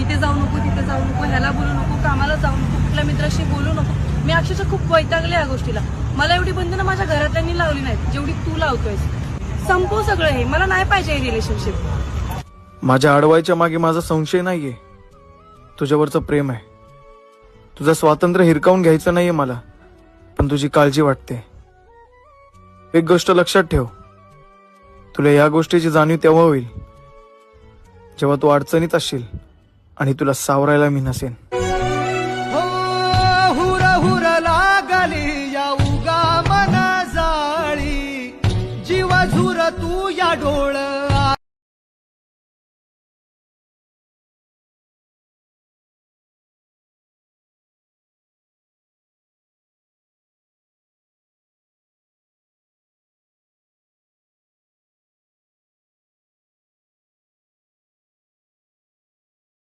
इथे जाऊ नको, तिथे जाऊ नको, ह्याला बोलू नको, कामाला जाऊ नको, कुठल्या मित्राशी बोलू नको. मी अक्षरशः खूप वैतागले या गोष्टीला. मला एवढी बंधनं माझ्या घरातल्यांनी लावली नाहीत जेवढी तू लावतोयस. संपव सगळं हे. मला नाही पाहिजे हे रिलेशनशिप. माझ्या अडवायच्या मागे माझा संशय नाहीये, तुझ्यावरचं प्रेम आहे. तुझं स्वातंत्र्य हिरकावून घ्यायचं नाहीये मला, पण तुझी काळजी वाटते. एक गोष्ट लक्षात ठेव, तुला या गोष्टीची जाणीव तेव्हा होईल जेव्हा तू अडचणीत असशील आणि तुला सावरायला मी नसेन. हुर हुर लागली या उगा मन जाळी, जीवा झुर तू या डोळ